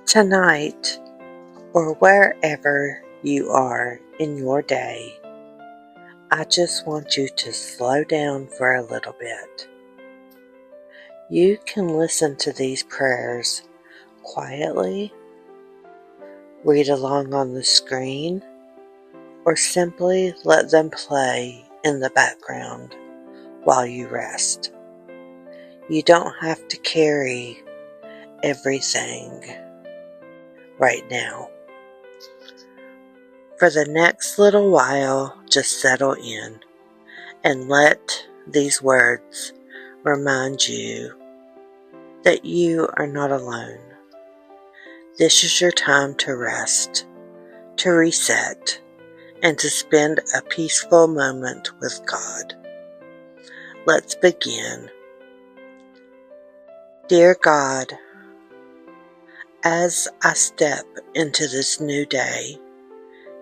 Tonight, or wherever you are in your day, I just want you to slow down for a little bit. You can listen to these prayers quietly, read along on the screen, or simply let them play in the background while you rest. You don't have to carry everything right now. For the next little while, just settle in and let these words remind you that you are not alone. This is your time to rest, to reset, and to spend a peaceful moment with God. Let's begin. Dear God, as I step into this new day,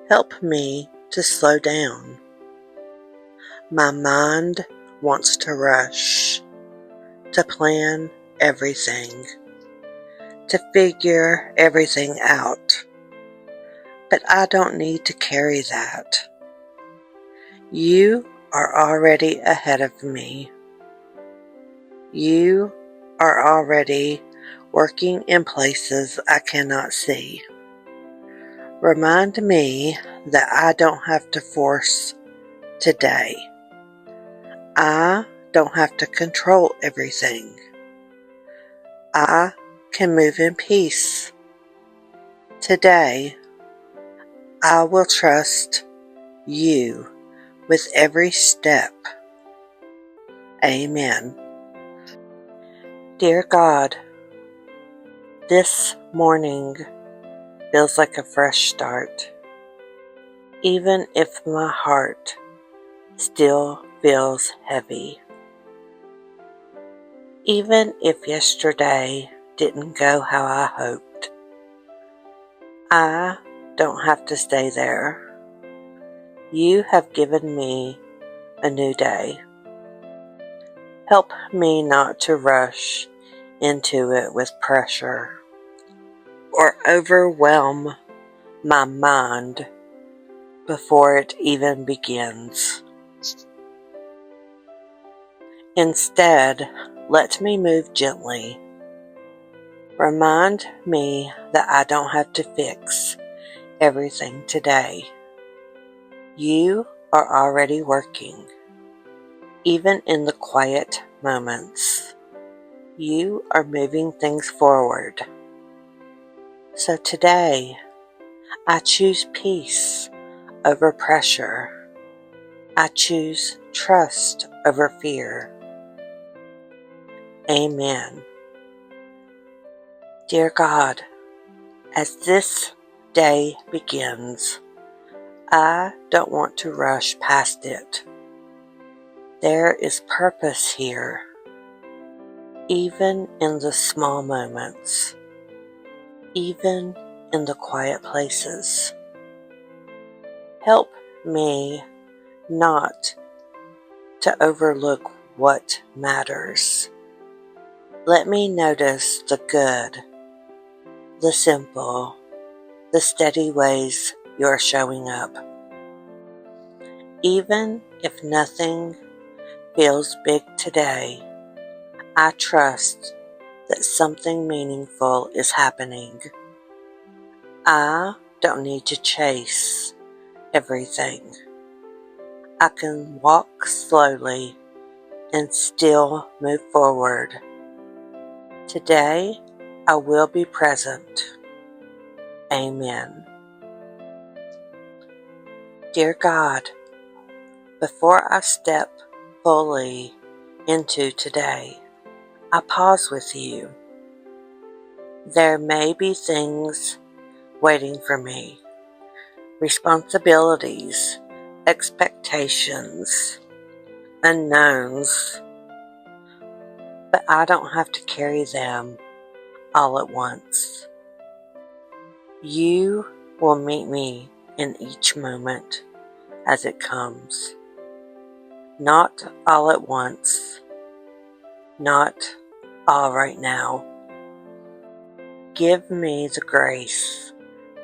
help me to slow down. My mind wants to rush, to plan everything, to figure everything out. But I don't need to carry that. You are already ahead of me. You are already working in places I cannot see. Remind me that I don't have to force today. I don't have to control everything. I can move in peace. Today, I will trust you with every step. Amen. Dear God, this morning feels like a fresh start, even if my heart still feels heavy. Even if yesterday didn't go how I hoped, I don't have to stay there. You have given me a new day. Help me not to rush into it with pressure or overwhelm my mind before it even begins. Instead, let me move gently. Remind me that I don't have to fix everything today. You are already working, even in the quiet moments. You are moving things forward. So today, I choose peace over pressure. I choose trust over fear. Amen. Dear God, as this day begins, I don't want to rush past it. There is purpose here, even in the small moments, even in the quiet places. Help me not to overlook what matters. Let me notice the good, the simple, the steady ways you're showing up. Even if nothing feels big today, I trust that something meaningful is happening. I don't need to chase everything. I can walk slowly and still move forward. Today, I will be present. Amen. Dear God, before I step fully into today, I pause with you. There may be things waiting for me, responsibilities, expectations, unknowns, but I don't have to carry them all at once. You will meet me in each moment as it comes. Not all at once, not all right now. Give me the grace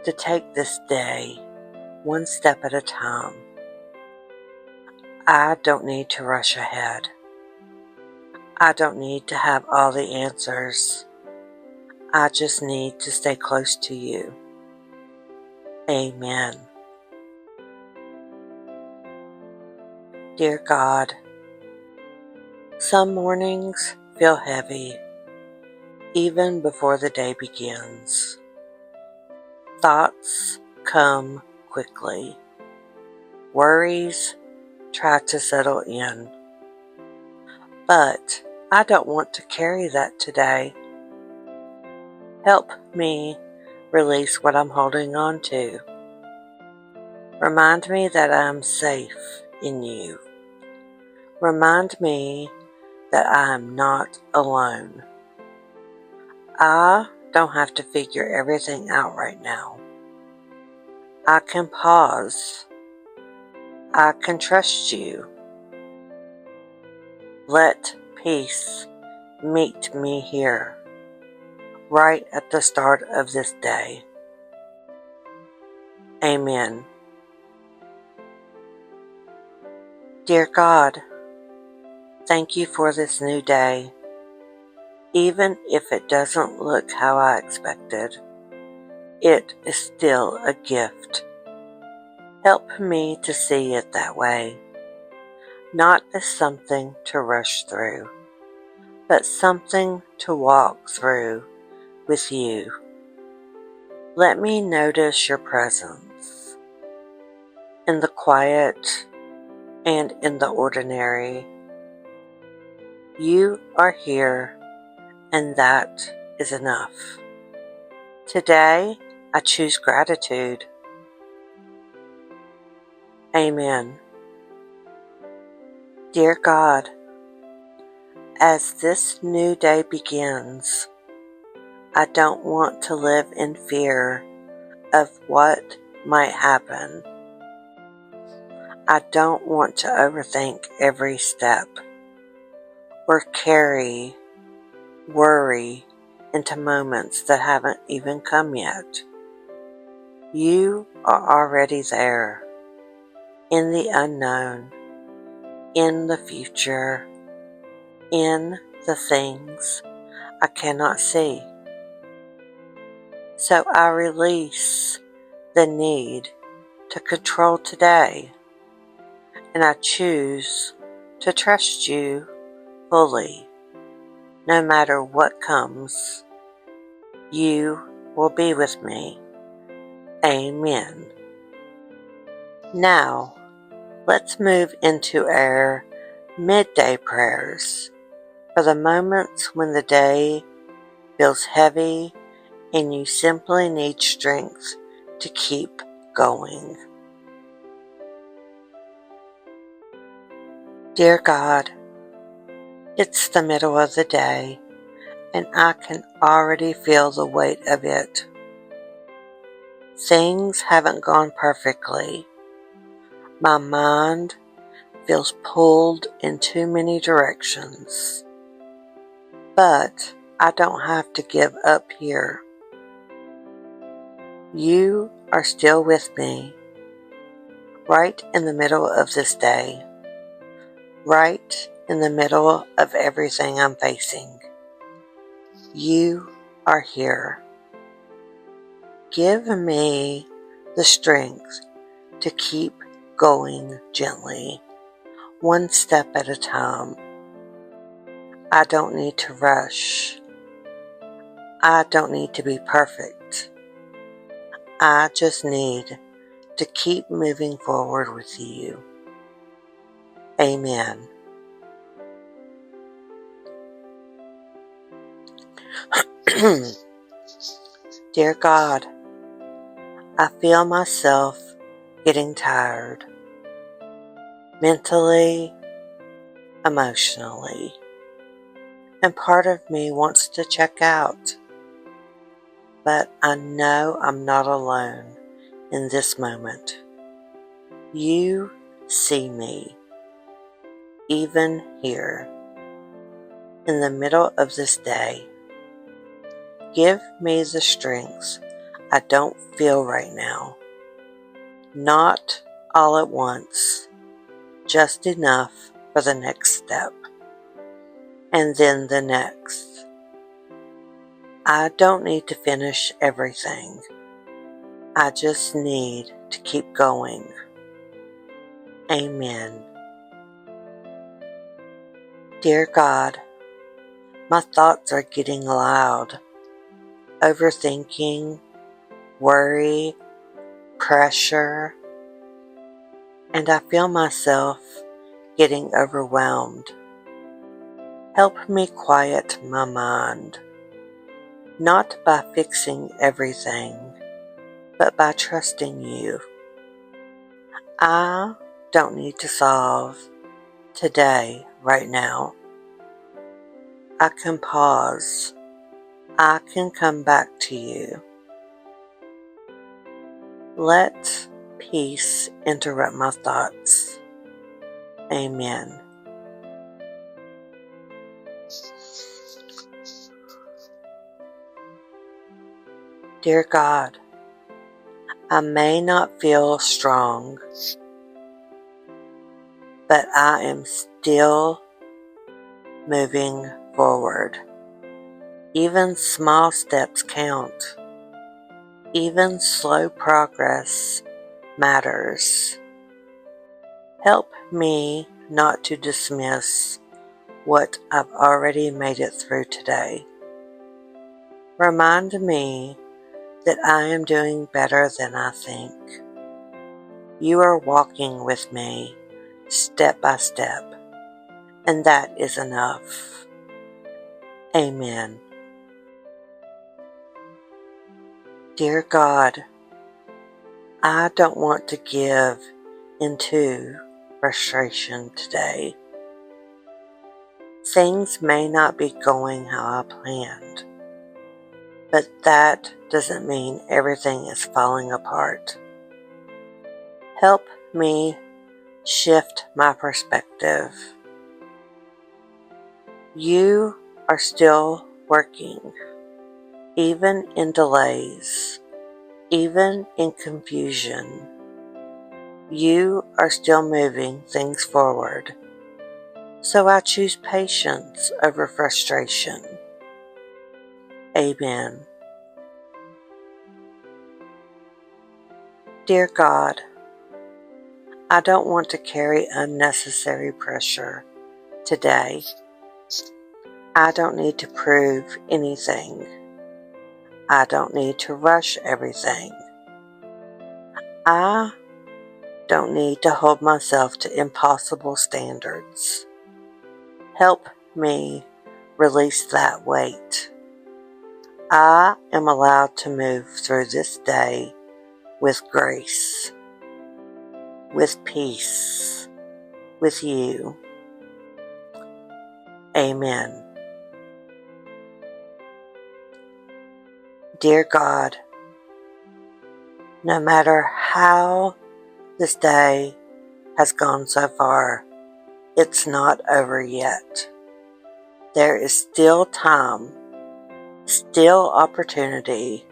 to take this day one step at a time. I don't need to rush ahead. I don't need to have all the answers. I just need to stay close to you. Amen. Dear God, some mornings feel heavy even before the day begins. Thoughts come quickly. Worries try to settle in. But I don't want to carry that today. Help me release what I'm holding on to. Remind me that I'm safe in you. Remind me that I am not alone. I don't have to figure everything out right now. I can pause. I can trust you. Let peace meet me here, right at the start of this day. Amen. Dear God, thank you for this new day. Even if it doesn't look how I expected, it is still a gift. Help me to see it that way, not as something to rush through, but something to walk through with you. Let me notice your presence in the quiet and in the ordinary. You are here, and that is enough. Today, I choose gratitude. Amen. Dear God, as this new day begins, I don't want to live in fear of what might happen. I don't want to overthink every step or carry worry into moments that haven't even come yet. You are already there, in the unknown, in the future, in the things I cannot see. So I release the need to control today, and I choose to trust you fully. No matter what comes, you will be with me. Amen. Now, let's move into our midday prayers for the moments when the day feels heavy and you simply need strength to keep going. Dear God, it's the middle of the day, and I can already feel the weight of it. Things haven't gone perfectly. My mind feels pulled in too many directions. But I don't have to give up here. You are still with me, right in the middle of this day, right in the middle of everything I'm facing. You are here. Give me the strength to keep going gently, one step at a time. I don't need to rush. I don't need to be perfect. I just need to keep moving forward with you. Amen. Dear God, I feel myself getting tired, mentally, emotionally, and part of me wants to check out, but I know I'm not alone in this moment. You see me, even here, in the middle of this day. Give me the strength I don't feel right now. Not all at once, just enough for the next step, and then the next. I don't need to finish everything. I just need to keep going. Amen. Dear God, my thoughts are getting loud. Overthinking, worry, pressure, and I feel myself getting overwhelmed. Help me quiet my mind, not by fixing everything, but by trusting you. I don't need to solve today, right now. I can pause. I can come back to you. Let peace interrupt my thoughts. Amen. Dear God, I may not feel strong, but I am still moving forward. Even small steps count. Even slow progress matters. Help me not to dismiss what I've already made it through today. Remind me that I am doing better than I think. You are walking with me step by step, and that is enough. Amen. Dear God, I don't want to give into frustration today. Things may not be going how I planned, but that doesn't mean everything is falling apart. Help me shift my perspective. You are still working, even in delays, even in confusion. You are still moving things forward. So I choose patience over frustration. Amen. Dear God, I don't want to carry unnecessary pressure today. I don't need to prove anything. I don't need to rush everything. I don't need to hold myself to impossible standards. Help me release that weight. I am allowed to move through this day with grace, with peace, with you. Amen. Dear God, no matter how this day has gone so far, it's not over yet. There is still time, still opportunity,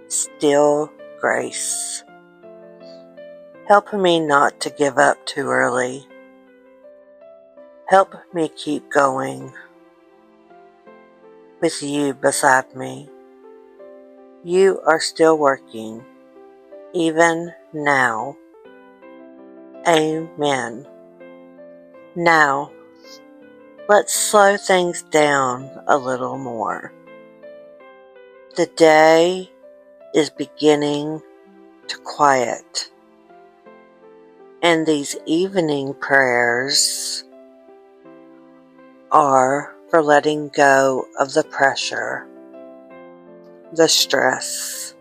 still grace. Help me not to give up too early. Help me keep going with you beside me. You are still working, even now. Amen. Now, let's slow things down a little more. The day is beginning to quiet, and these evening prayers are for letting go of the pressure, the stress,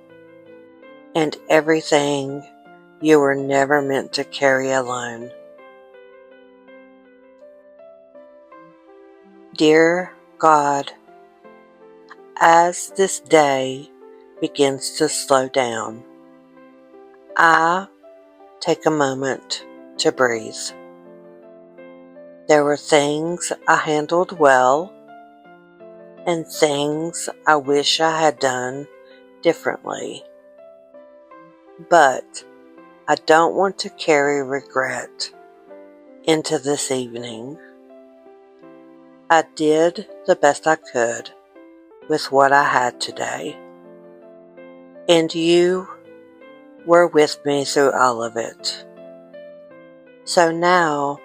and everything you were never meant to carry alone. Dear God, as this day begins to slow down, I take a moment to breathe. There were things I handled well, and things I wish I had done differently. But I don't want to carry regret into this evening. I did the best I could with what I had today, and you were with me through all of it. So now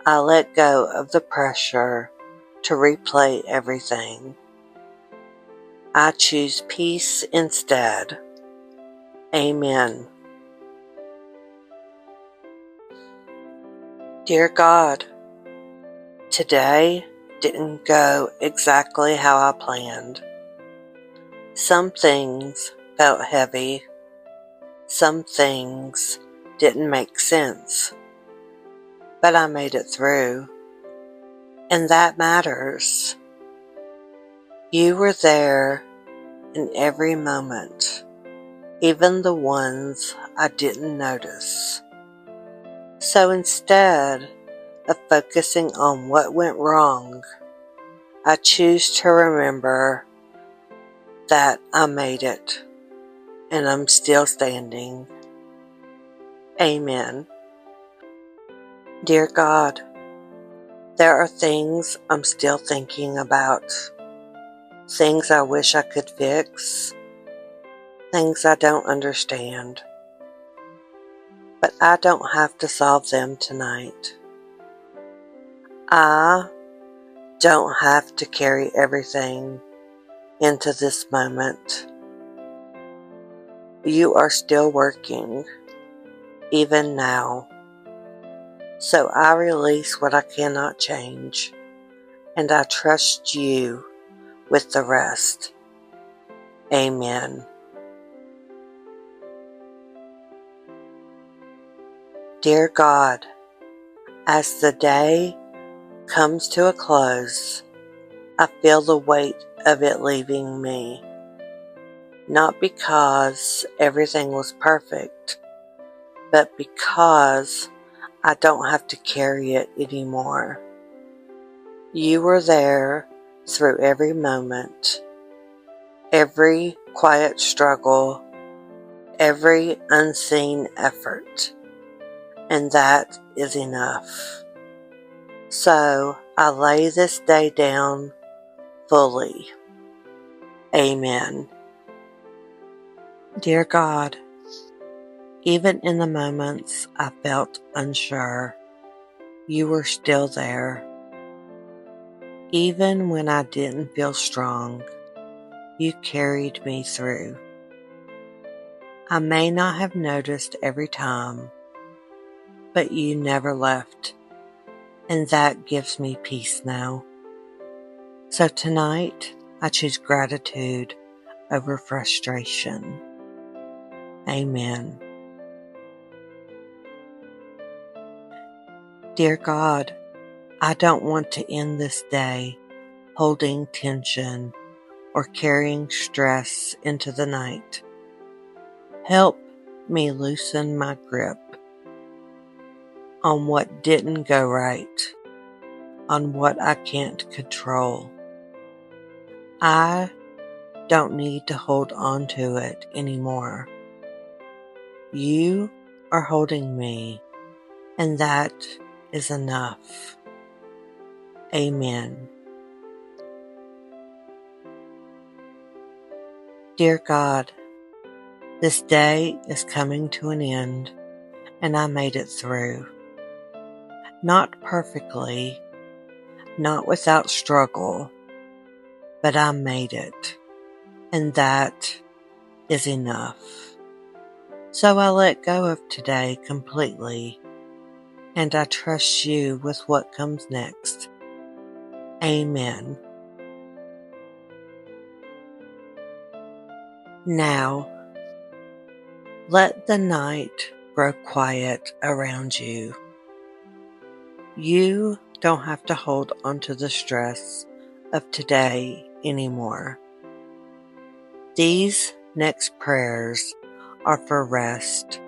I let go of the pressure to replay everything. I choose peace instead. Amen. Dear God, today didn't go exactly how I planned. Some things felt heavy. Some things didn't make sense. But I made it through. And that matters. You were there in every moment, even the ones I didn't notice. So instead of focusing on what went wrong, I choose to remember that I made it and I'm still standing. Amen. Dear God, there are things I'm still thinking about, things I wish I could fix, things I don't understand. But I don't have to solve them tonight. I don't have to carry everything into this moment. You are still working, even now. So I release what I cannot change, and I trust you with the rest. Amen. Dear God, as the day comes to a close, I feel the weight of it leaving me. Not because everything was perfect, but because I don't have to carry it anymore. You were there through every moment, every quiet struggle, every unseen effort, and that is enough. So I lay this day down fully. Amen. Dear God, even in the moments I felt unsure, you were still there. Even when I didn't feel strong, you carried me through. I may not have noticed every time, but you never left, and that gives me peace now. So tonight, I choose gratitude over frustration. Amen. Dear God, I don't want to end this day holding tension or carrying stress into the night. Help me loosen my grip on what didn't go right, on what I can't control. I don't need to hold on to it anymore. You are holding me, and that is enough. Amen. Dear God, this day is coming to an end, and I made it through. Not perfectly, not without struggle, but I made it, and that is enough. So I let go of today completely, and I trust you with what comes next. Amen. Now, let the night grow quiet around you. You don't have to hold onto the stress of today anymore. These next prayers are for rest,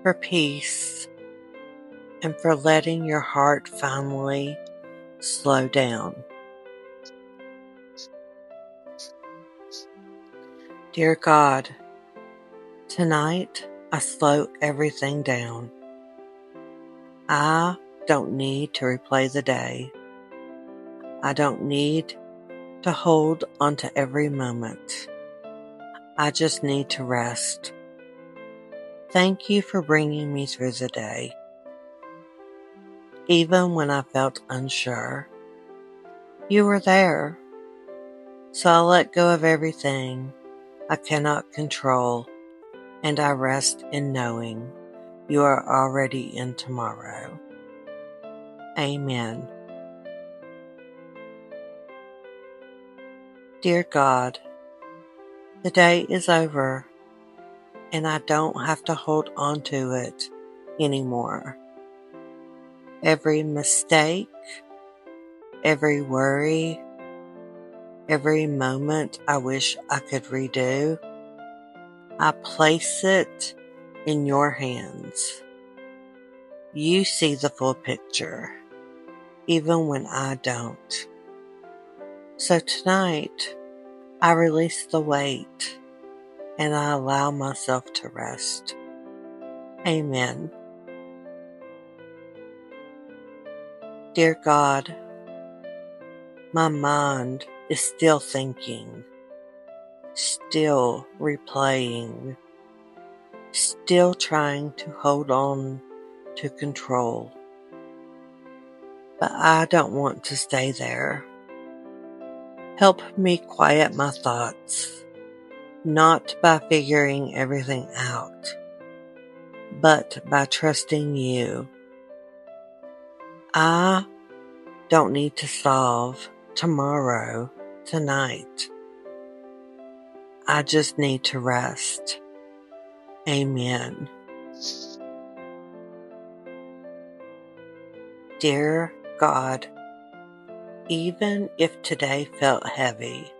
for peace, and for letting your heart finally slow down. Dear God, tonight I slow everything down. I don't need to replay the day. I don't need to hold onto every moment. I just need to rest. Thank you for bringing me through the day. Even when I felt unsure, you were there. So I let go of everything I cannot control, and I rest in knowing you are already in tomorrow. Amen. Dear God, the day is over, and I don't have to hold on to it anymore. Every mistake, every worry, every moment I wish I could redo, I place it in your hands. You see the full picture, even when I don't. So tonight, I release the weight and I allow myself to rest. Amen. Dear God, my mind is still thinking, still replaying, still trying to hold on to control. But I don't want to stay there. Help me quiet my thoughts, not by figuring everything out, but by trusting you. I don't need to solve tomorrow, tonight. I just need to rest. Amen. Dear God, even if today felt heavy,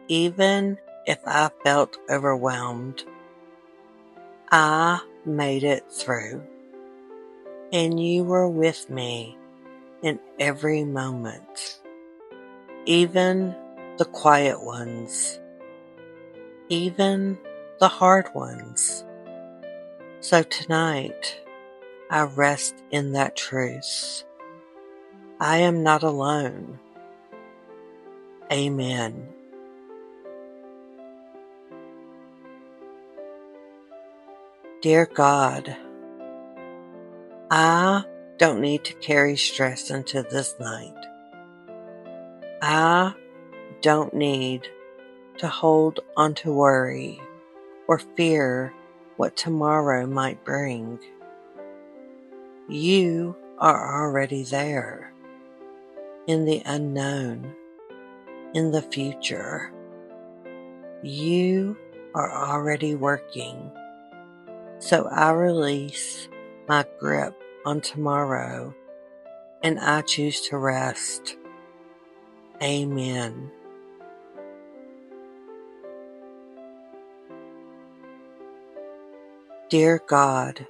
even if I felt overwhelmed, I made it through, and you were with me in every moment, even the quiet ones, even the hard ones. So tonight, I rest in that truth. I am not alone. Amen. Dear God, I don't need to carry stress into this night. I don't need to hold onto worry or fear what tomorrow might bring. You are already there, in the unknown, in the future. You are already working. So I release my grip on tomorrow and I choose to rest. Amen. Dear God,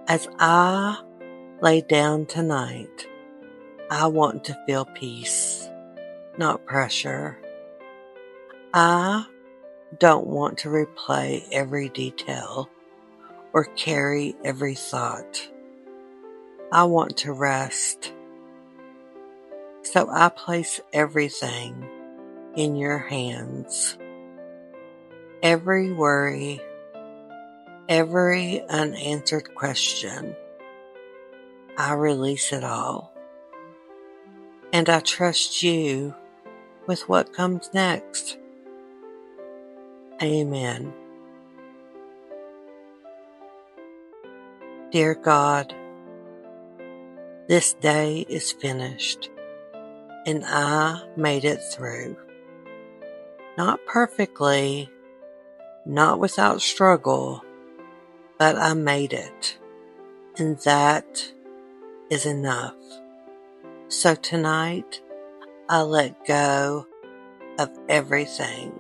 as I lay down tonight, I want to feel peace, not pressure. I don't want to replay every detail or carry every thought. I want to rest. So I place everything in your hands. Every worry, every unanswered question, I release it all. And I trust you with what comes next. Amen. Dear God, this day is finished, and I made it through. Not perfectly, not without struggle, but I made it, and that is enough. So tonight, I let go of everything.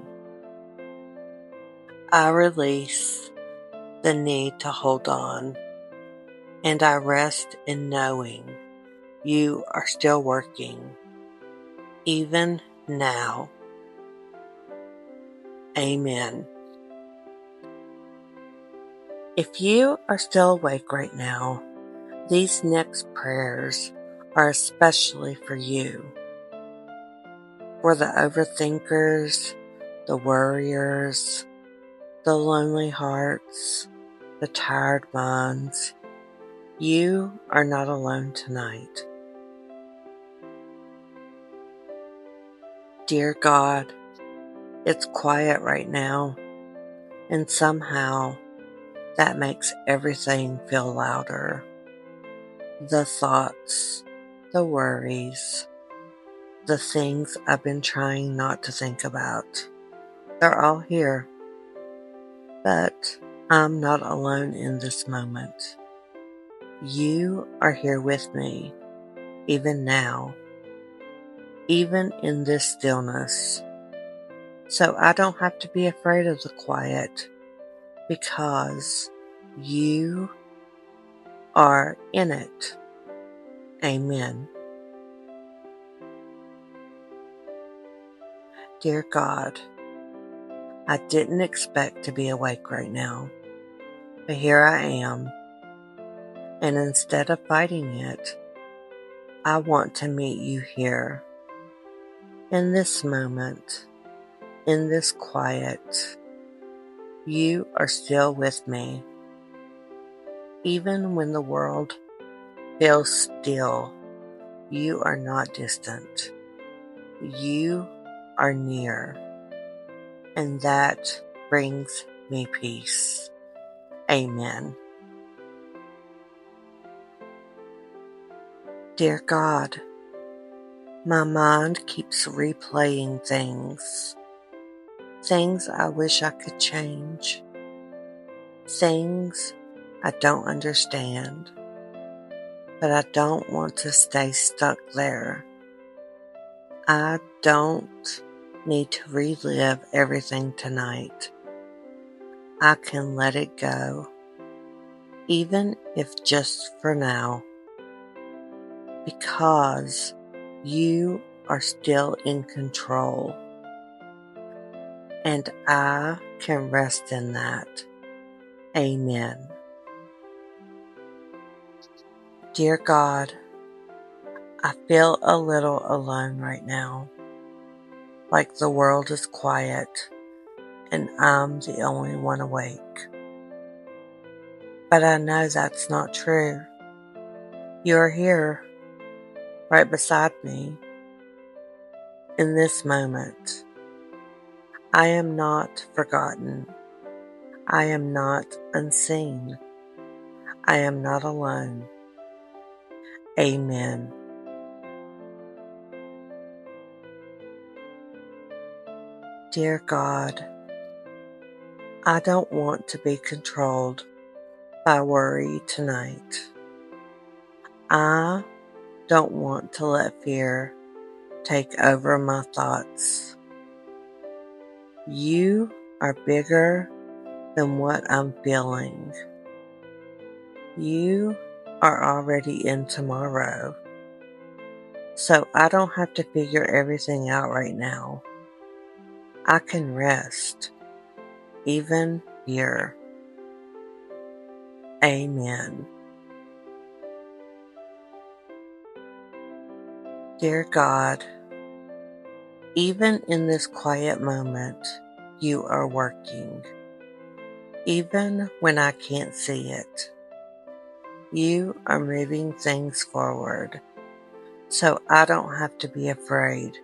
I release the need to hold on, and I rest in knowing you are still working, even now. Amen. If you are still awake right now, these next prayers are especially for you. For the overthinkers, the worriers, the lonely hearts, the tired minds, you are not alone tonight. Dear God, it's quiet right now, and somehow that makes everything feel louder. The thoughts, the worries, the things I've been trying not to think about. They're all here, but I'm not alone in this moment. You are here with me, even now, even in this stillness. So I don't have to be afraid of the quiet because you are in it. Amen. Dear God, I didn't expect to be awake right now, but here I am, and instead of fighting it, I want to meet you here, in this moment, in this quiet. You are still with me, even when the world feels still. You are not distant. You are near, and that brings me peace. Amen. Dear God, my mind keeps replaying things I wish I could change, things I don't understand, but I don't want to stay stuck there. I don't need to relive everything tonight. I can let it go, even if just for now, because you are still in control, and I can rest in that. Amen. Dear God, I feel a little alone right now, like the world is quiet and I'm the only one awake. But I know that's not true. You're here, right beside me, in this moment. I am not forgotten. I am not unseen. I am not alone. Amen. Dear God, I don't want to be controlled by worry tonight. I don't want to let fear take over my thoughts. You are bigger than what I'm feeling. You are already in tomorrow. So I don't have to figure everything out right now. I can rest, even here. Amen. Dear God, even in this quiet moment, you are working. Even when I can't see it, you are moving things forward. So I don't have to be afraid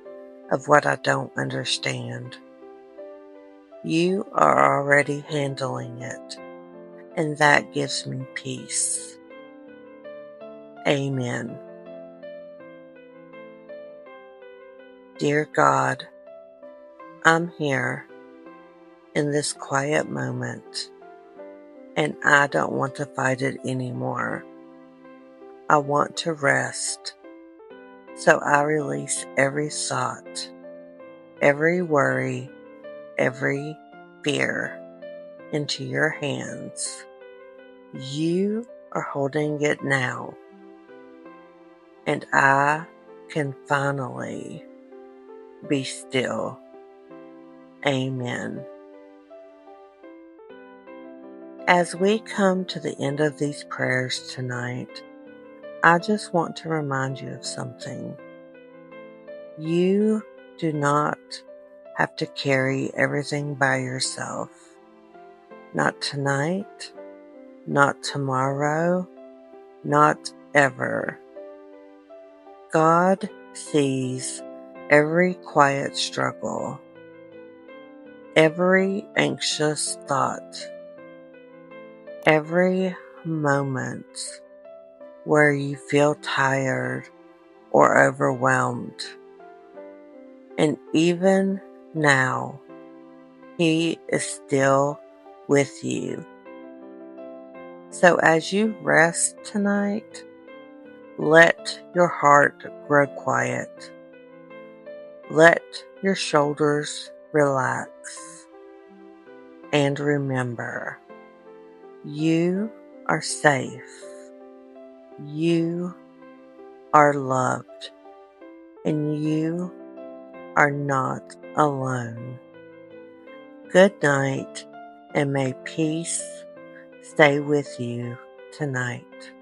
of what I don't understand. You are already handling it, and that gives me peace. Amen. Dear God, I'm here in this quiet moment, and I don't want to fight it anymore. I want to rest, so I release every thought, every worry, every fear into your hands. You are holding it now, and I can finally be still. Amen. As we come to the end of these prayers tonight, I just want to remind you of something. You do not have to carry everything by yourself. Not tonight, not tomorrow, not ever. God sees every quiet struggle, every anxious thought, every moment where you feel tired or overwhelmed. And even now, He is still with you. So as you rest tonight, let your heart grow quiet. Let your shoulders relax. And remember, you are safe. You are loved. And you are not alone. Good night, and may peace stay with you tonight.